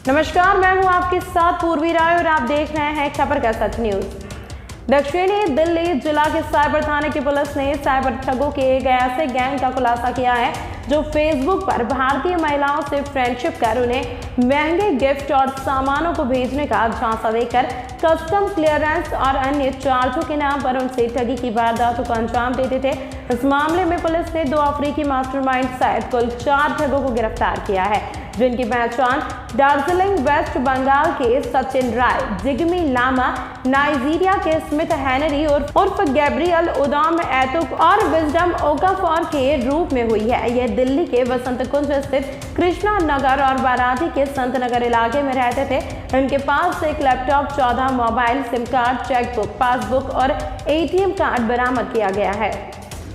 नमस्कार, मैं हूं आपके साथ पूर्वी राय और आप देख रहे हैं खबर का सच न्यूज। दक्षिणी दिल्ली जिला के साइबर थाने की पुलिस ने साइबर ठगों के एक ऐसे गैंग का खुलासा किया है जो फेसबुक पर भारतीय महिलाओं से फ्रेंडशिप कर उन्हें महंगे गिफ्ट और सामानों को भेजने का झांसा देकर कस्टम क्लियरेंस और अन्य चार्जों के नाम पर उनसे ठगी की वारदातों को अंजाम देते थे। इस मामले में पुलिस ने 2 अफ्रीकी मास्टरमाइंड सहित कुल 4 ठगों को गिरफ्तार किया है, जिनकी पहचान दार्जिलिंग वेस्ट बंगाल के सचिन राय, जिग्मी लामा, नाइजीरिया के स्मिथ हेनरी उर्फ गैब्रियल उदाम एतुक और विजडम ओकाफोर के रूप में हुई है। यह दिल्ली के वसंत कुंज स्थित कृष्णा नगर और बाराती के संत नगर इलाके में रहते थे। इनके पास से एक laptop, 14 mobile, SIM card, chequebook, passbook और एटीएम कार्ड बरामद किया गया है।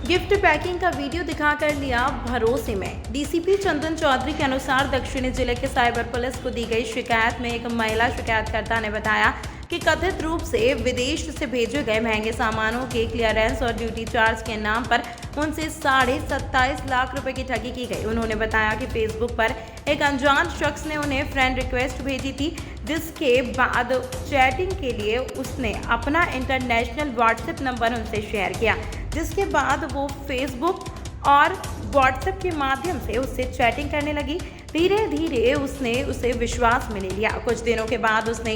गिफ्ट पैकिंग का वीडियो दिखाकर लिया भरोसे में। डीसीपी चंदन चौधरी के अनुसार दक्षिणी जिले के साइबर पुलिस को दी गई शिकायत में एक महिला शिकायतकर्ता ने बताया कि कथित रूप से विदेश से भेजे गए महंगे सामानों के क्लियरेंस और ड्यूटी चार्ज के नाम पर उनसे 27.5 लाख रुपए की ठगी की गई। उन्होंने बताया कि फेसबुक पर एक अनजान शख्स ने उन्हें फ्रेंड रिक्वेस्ट भेजी थी, जिसके बाद चैटिंग के लिए उसने अपना इंटरनेशनल व्हाट्सएप नंबर उनसे शेयर किया, जिसके बाद वो फेसबुक और व्हाट्सएप के माध्यम से उससे चैटिंग करने लगी। धीरे धीरे उसने उसे विश्वास में ले लिया। कुछ दिनों के बाद उसने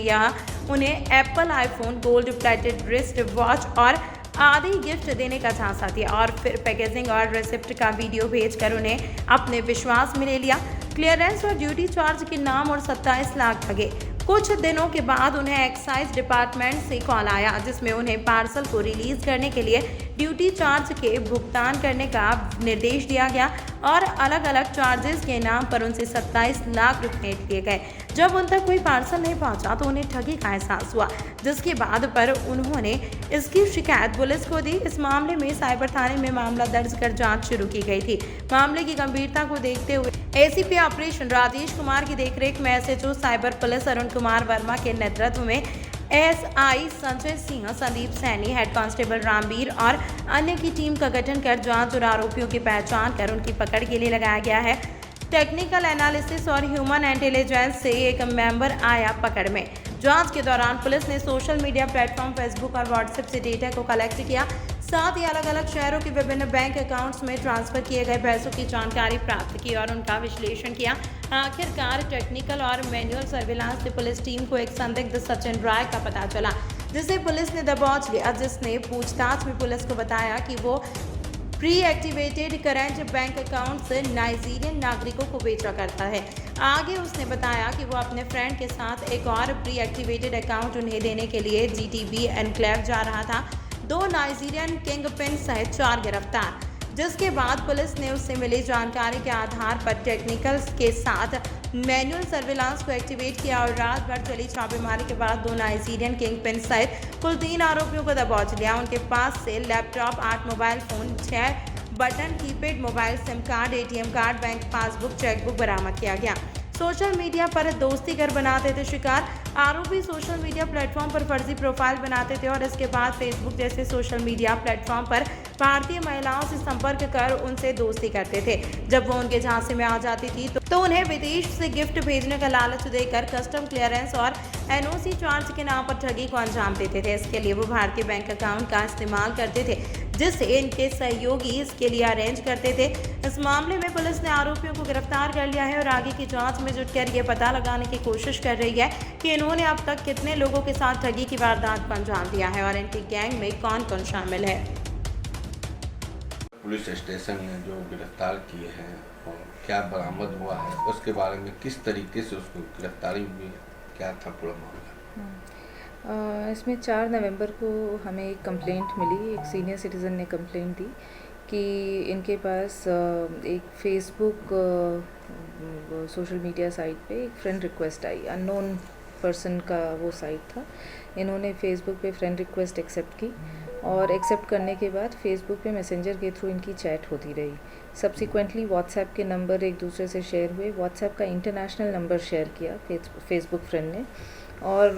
उन्हें Apple iPhone, gold plated wrist watch और आदि गिफ्ट देने का झांसा दिया और फिर पैकेजिंग और रिसिप्ट का वीडियो भेजकर उन्हें अपने विश्वास में ले लिया। क्लियरेंस और ड्यूटी चार्ज के नाम और 27 लाख ठगे। कुछ दिनों के बाद उन्हें एक्साइज डिपार्टमेंट से कॉल आया, जिसमें उन्हें पार्सल को रिलीज करने के लिए ड्यूटी चार्ज के भुगतान करने का निर्देश दिया गया और अलग अलग चार्जेस के नाम पर उनसे 27 लाख रुपए लिए गए। जब उन तक कोई पार्सल नहीं पहुंचा तो उन्हें ठगी का एहसास हुआ, जिसके बाद पर उन्होंने इसकी शिकायत पुलिस को दी। इस मामले में साइबर थाने में मामला दर्ज कर जांच शुरू की गई थी। मामले की गंभीरता को देखते हुए एसीपी ऑपरेशन राजेश कुमार की देखरेख में SHO cyber police Arun Kumar Verma के नेतृत्व में SI Sanjay Singh, Sandeep Saini, head constable Ramvir और अन्य की टीम का गठन कर जांच और आरोपियों की पहचान कर उनकी पकड़ के लिए लगाया गया है। टेक्निकल एनालिसिस और ह्यूमन इंटेलिजेंस से एक मेंबर आया पकड़ में। जांच के दौरान पुलिस ने सोशल मीडिया प्लेटफॉर्म फेसबुक और व्हाट्सएप से डेटा को कलेक्ट किया, साथ ही अलग अलग शहरों के विभिन्न बैंक अकाउंट्स में ट्रांसफर किए गए पैसों की जानकारी प्राप्त की और उनका विश्लेषण किया। आखिरकार टेक्निकल और मैनुअल सर्विलांस से पुलिस टीम को एक संदिग्ध सचिन राय का पता चला, जिसे पुलिस ने दबोच लिया, जिसने पूछताछ में पुलिस को बताया कि वो pre activated current bank account से नाइजीरियन नागरिकों को बेचा करता है। आगे उसने बताया कि वो अपने फ्रेंड के साथ एक और प्री एक्टिवेटेड अकाउंट उन्हें देने के लिए जीटीबी एनक्लेव जा रहा था। 2 नाइजीरियन किंगपिन सहित 4 गिरफ्तार, जिसके बाद पुलिस ने उससे मिली जानकारी के आधार पर टेक्निकल्स के साथ मैनुअल सर्विलांस को एक्टिवेट किया और रात भर चली छापेमारी के बाद 2 नाइजीरियन किंगपिन सहित कुल 3 आरोपियों को दबोच लिया। उनके पास से laptop, 8 mobile phone, 6 button keypad mobile, SIM card, ATM card, bank passbook, chequebook बरामद किया गया। सोशल मीडिया पर दोस्ती कर बनाते थे शिकार। आरोपी सोशल मीडिया प्लेटफॉर्म पर फर्जी प्रोफाइल बनाते थे और इसके बाद फेसबुक जैसे सोशल मीडिया प्लेटफॉर्म पर भारतीय महिलाओं से संपर्क कर उनसे दोस्ती करते थे। जब वो उनके झांसे में आ जाती थी तो उन्हें विदेश से गिफ्ट भेजने का लालच देकर कस्टम क्लियरेंस और एनओसी चार्ज के नाम पर ठगी को अंजाम देते थे। इसके लिए वो भारतीय बैंक अकाउंट का इस्तेमाल करते थे, जिससे इनके सहयोगी इसके लिए अरेंज करते थे। इस मामले में पुलिस ने आरोपियों को गिरफ्तार कर लिया है और आगे की जांच में जुटकर ये पता लगाने की कोशिश कर रही है कि इन्होंने अब तक कितने लोगों के साथ ठगी की वारदात को अंजाम दिया है और इनकी गैंग में कौन कौन शामिल है। पुलिस स्टेशन ने जो गिरफ्तार किए हैं और क्या बरामद हुआ है, उसके बारे में किस तरीके से उसको गिरफ्तारी हुई, क्या था पूरा मामला? इसमें 4 नवंबर को हमें एक कंप्लेंट मिली। एक सीनियर सिटीज़न ने कंप्लेंट दी कि इनके पास एक फेसबुक सोशल मीडिया साइट पे एक फ्रेंड रिक्वेस्ट आई। अननोन पर्सन का वो साइट था। इन्होंने फेसबुक पे फ्रेंड रिक्वेस्ट एक्सेप्ट की और एक्सेप्ट करने के बाद फेसबुक पे मैसेंजर के थ्रू इनकी चैट होती रही। सब्सिक्वेंटली व्हाट्सएप के नंबर एक दूसरे से शेयर हुए। व्हाट्सएप का इंटरनेशनल नंबर शेयर किया फेसबुक फ्रेंड ने और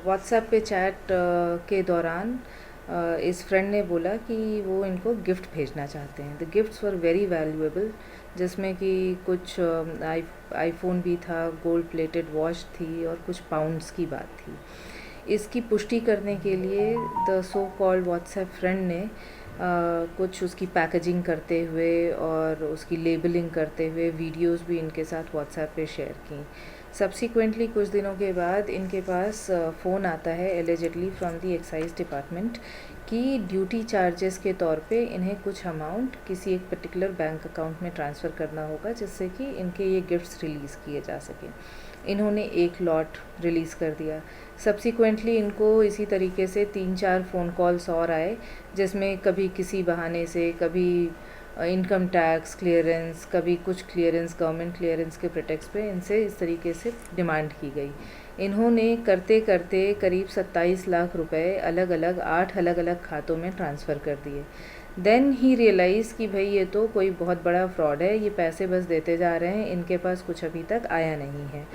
व्हाट्सएप पे चैट के दौरान इस फ्रेंड ने बोला कि वो इनको गिफ्ट भेजना चाहते हैं। The gifts were very valuable, जिसमें कि कुछ आईफोन भी था, गोल्ड प्लेटेड वॉच थी और कुछ पाउंड्स की बात थी। इसकी पुष्टि करने के लिए the so called WhatsApp friend ने कुछ उसकी पैकेजिंग करते हुए और उसकी लेबलिंग करते हुए वीडियोस भी इनके साथ व्हाट्सएप पे शेयर की। सब्सिक्वेंटली कुछ दिनों के बाद इनके पास फ़ोन आता है allegedly from the excise department कि ड्यूटी चार्जेस के तौर पे इन्हें कुछ अमाउंट किसी एक पर्टिकुलर बैंक अकाउंट में ट्रांसफ़र करना होगा, जिससे कि इनके ये गिफ्ट्स रिलीज़ किए जा सकें। इन्होंने एक लॉट रिलीज़ कर दिया। सब्सिक्वेंटली इनको इसी तरीके से 3-4 फ़ोन कॉल्स और आए, जिसमें कभी किसी बहाने से, कभी इनकम टैक्स क्लियरेंस, कभी कुछ क्लियरेंस, गवर्नमेंट क्लियरेंस के प्रिटेक्स्ट पे इनसे इस तरीके से डिमांड की गई। इन्होंने करते करते करीब 27 लाख रुपए अलग अलग 8 अलग अलग खातों में ट्रांसफ़र कर दिए। देन ही रियलाइज़ कि भाई ये तो कोई बहुत बड़ा फ्रॉड है, ये पैसे बस देते जा रहे हैं, इनके पास कुछ अभी तक आया नहीं है।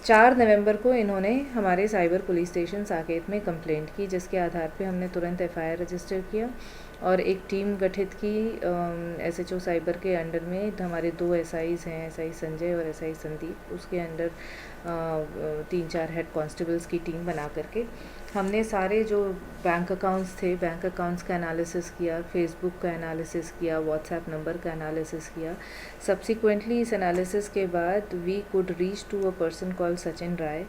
4 नवंबर को इन्होंने हमारे साइबर पुलिस स्टेशन साकेत में कंप्लेंट की, जिसके आधार पे हमने तुरंत एफआईआर रजिस्टर किया और एक टीम गठित की एसएचओ साइबर के अंडर में। हमारे 2 एसआईज हैं, एसआई संजय और एसआई संदीप, उसके अंडर 3-4 हेड कांस्टेबल्स की टीम बना करके हमने सारे जो बैंक अकाउंट्स थे, बैंक अकाउंट्स का एनालिसिस किया, फेसबुक का एनालिसिस किया, व्हाट्सएप नंबर का एनालिसिस किया। सब्सिक्वेंटली इस एनालिसिस के बाद we could reach to a person called Sachin Rai,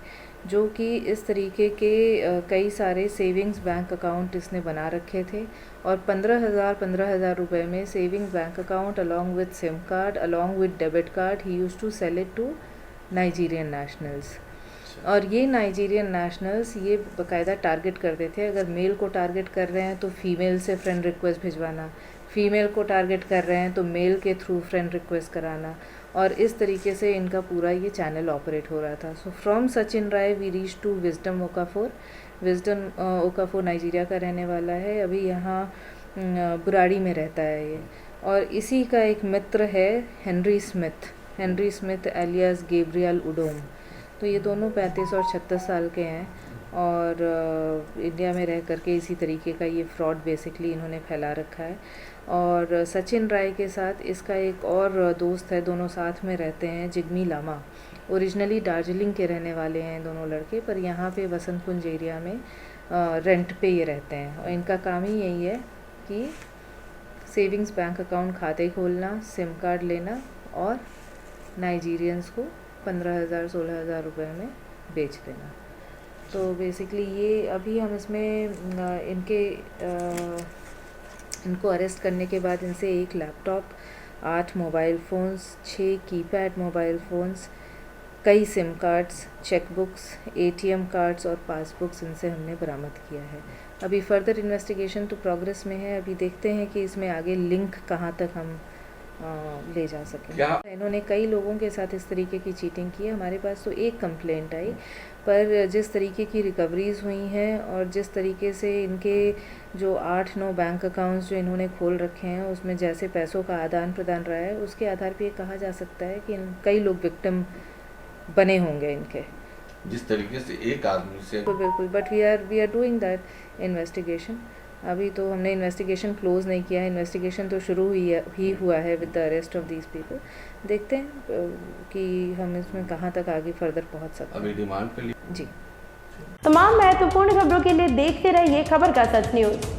जो कि इस तरीके के कई सारे सेविंग्स बैंक अकाउंट इसने बना रखे थे और 15,000 रुपए में savings bank account along with SIM card, along with debit card, he used to sell it to Nigerian nationals. और ये नाइजीरियन नेशनल्स ये बाकायदा टारगेट करते थे। अगर मेल को टारगेट कर रहे हैं तो फीमेल से फ्रेंड रिक्वेस्ट भिजवाना, फीमेल को टारगेट कर रहे हैं तो मेल के थ्रू फ्रेंड रिक्वेस्ट कराना, और इस तरीके से इनका पूरा ये चैनल ऑपरेट हो रहा था। So from Sachin Rai we reach to Wisdom Okafor. Wisdom Okafor Nigeria का रहने वाला है, अभी यहाँ बुराड़ी में रहता है ये। और इसी का एक मित्र है हेनरी स्मिथ एलियास गैब्रियल उडोम। तो ये दोनों 35 और 36 साल के हैं और इंडिया में रह करके इसी तरीके का ये फ्रॉड बेसिकली इन्होंने फैला रखा है। और सचिन राय के साथ इसका एक और दोस्त है, दोनों साथ में रहते हैं, जिग्मी लामा। ओरिजिनली दार्जिलिंग के रहने वाले हैं दोनों लड़के, पर यहाँ पे वसंत कुंज एरिया में रेंट पे ये रहते हैं। और इनका काम ही यही है कि सेविंग्स बैंक अकाउंट खाते खोलना, सिम कार्ड लेना और नाइजीरियंस को 15,000-16,000 रुपए में बेच देना। तो बेसिकली ये अभी हम इसमें इनको अरेस्ट करने के बाद इनसे 1 laptop, 8 mobile phones, 6 keypad mobile phones, कई SIM cards, chequebooks, ATM cards और पासबुक्स इनसे हमने बरामद किया है। अभी फर्दर इन्वेस्टिगेशन तो प्रोग्रेस में है। अभी देखते हैं कि इसमें आगे लिंक कहाँ तक हम ले जा सकें। इन्होंने कई लोगों के साथ इस तरीके की चीटिंग की है। हमारे पास तो एक कंप्लेंट आई, पर जिस तरीके की रिकवरीज़ हुई हैं और जिस तरीके से इनके जो 8-9 बैंक अकाउंट्स जो इन्होंने खोल रखे हैं उसमें जैसे पैसों का आदान प्रदान रहा है, उसके आधार पर ये कहा जा सकता है कि कई लोग विक्टिम बने होंगे इनके। जिस तरीके से एक आदमी से बिल्कुल, but we are doing that investigation. अभी तो हमने इन्वेस्टिगेशन क्लोज नहीं किया है, इन्वेस्टिगेशन तो शुरू ही हुआ है with the arrest of these people. देखते हैं कि हम इसमें कहाँ तक आगे फर्दर पहुँच सकते हैं। अभी डिमांड पे जी। तमाम महत्वपूर्ण खबरों के लिए देखते रहिए खबर का सच न्यूज़।